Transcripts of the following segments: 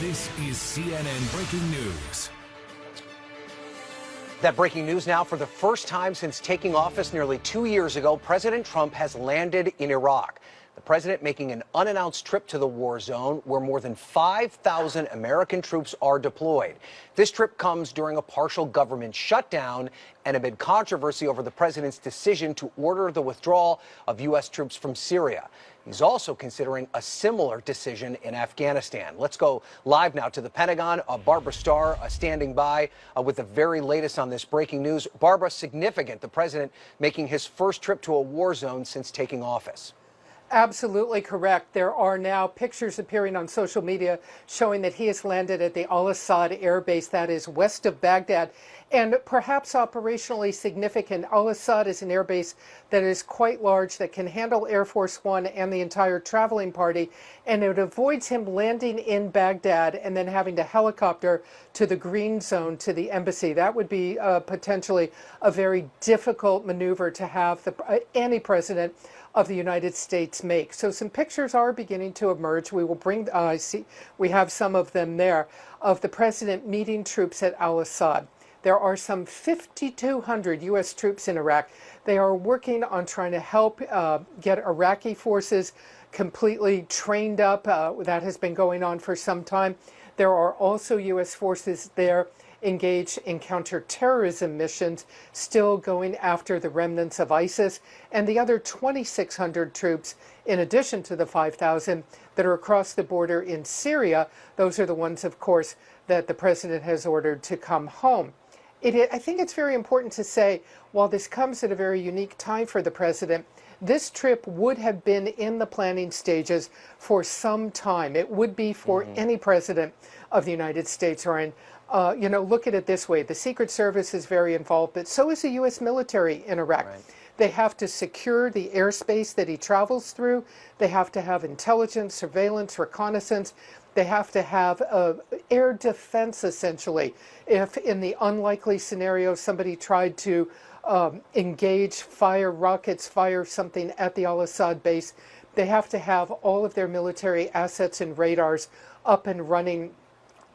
This is CNN Breaking News. That breaking news now. For the first time since taking office nearly 2 years ago, President Trump has landed in Iraq. The president making an unannounced trip to the war zone where more than 5,000 American troops are deployed. This trip comes during a partial government shutdown and amid controversy over the president's decision to order the withdrawal of U.S. troops from Syria. He's also considering a similar decision in Afghanistan. Let's go live now to the Pentagon. Barbara Starr standing by with the very latest on this breaking news. Barbara, significant, the president making his first trip to a war zone since taking office. Absolutely correct. There are now pictures appearing on social media showing that he has landed at the al-Asad airbase, that is west of Baghdad. And perhaps operationally significant, al-Asad is an airbase that is quite large, that can handle Air Force One and the entire traveling party. And it avoids him landing in Baghdad and then having to helicopter to the green zone, to the embassy. That would be potentially a very difficult maneuver to have any president of the United States make. So some pictures are beginning to emerge. We will bring, we have some of them there, of the president meeting troops at al-Asad. There are some 5,200 U.S. troops in Iraq. They are working on trying to help get Iraqi forces completely trained up. That has been going on for some time. There are also U.S. forces there engaged in counterterrorism missions, still going after the remnants of ISIS, and the other 2,600 troops, in addition to the 5,000 that are across the border in Syria. Those are the ones, of course, that the president has ordered to come home. I think it's very important to say, while this comes at a very unique time for the president, this trip would have been in the planning stages for some time. It would be for any president of the United States, Ryan. Look at it this way. The Secret Service is very involved, but so is the U.S. military in Iraq. Right. They have to secure the airspace that he travels through. They have to have intelligence, surveillance, reconnaissance. They have to have air defense, essentially. If in the unlikely scenario somebody tried to engage, fire rockets, fire something at the al-Asad base, they have to have all of their military assets and radars up and running.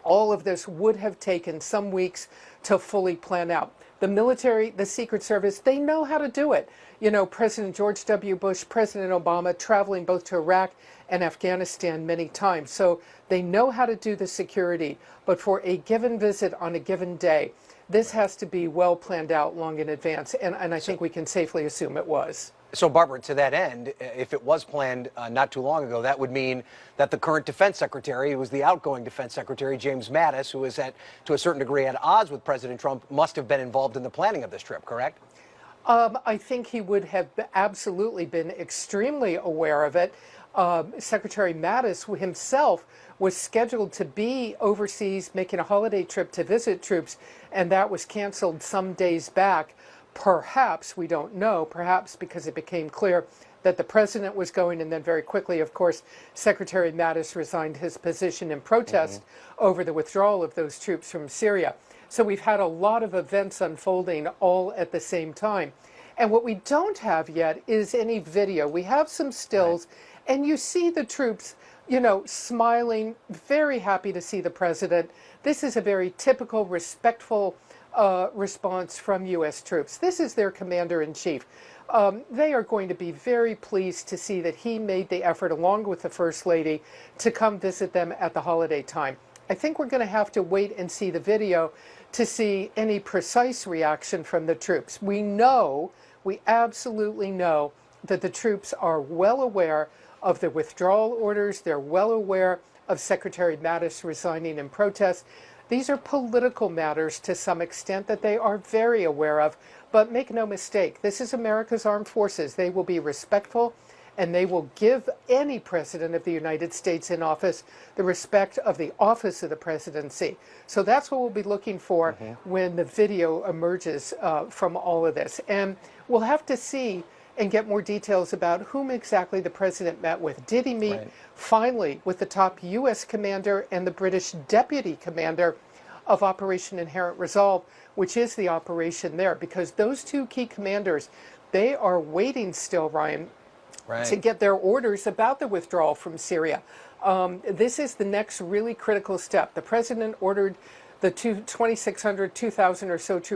All of this would have taken some weeks to fully plan out. The military, the Secret Service, they know how to do it. You know, President George W. Bush, President Obama, traveling both to Iraq and Afghanistan many times. So they know how to do the security. But for a given visit on a given day, this has to be well planned out long in advance. And I think we can safely assume it was. So, Barbara, to that end, if it was planned not too long ago, that would mean that the current defense secretary, who was the outgoing defense secretary, James Mattis, who is to a certain degree at odds with President Trump, must have been involved in the planning of this trip, correct? I think he would have absolutely been extremely aware of it. Secretary Mattis himself was scheduled to be overseas making a holiday trip to visit troops, and that was canceled some days back. Perhaps, we don't know, perhaps because it became clear that the president was going, and then very quickly, of course, Secretary Mattis resigned his position in protest over the withdrawal of those troops from Syria. So we've had a lot of events unfolding all at the same time. And what we don't have yet is any video. We have some stills, and you see the troops, you know, smiling, very happy to see the president. This is a very typical, respectful response from U.S. troops. This is their commander-in-chief. They are going to be very pleased to see that he made the effort, along with the First Lady, to come visit them at the holiday time. I think we're going to have to wait and see the video to see any precise reaction from the troops. We absolutely know that the troops are well aware of the withdrawal orders. They're well aware of Secretary Mattis resigning in protest. These are political matters to some extent that they are very aware of. But make no mistake, this is America's armed forces. They will be respectful, and they will give any president of the United States in office the respect of the office of the presidency. So that's what we'll be looking for when the video emerges from all of this. And we'll have to see and get more details about whom exactly the president met with. Did he meet finally with the top U.S. commander and the British deputy commander of Operation Inherent Resolve, which is the operation there? Because those two key commanders, they are waiting still, Ryan, to get their orders about the withdrawal from Syria. This is the next really critical step. The president ordered the 2,600, 2,000 or so troops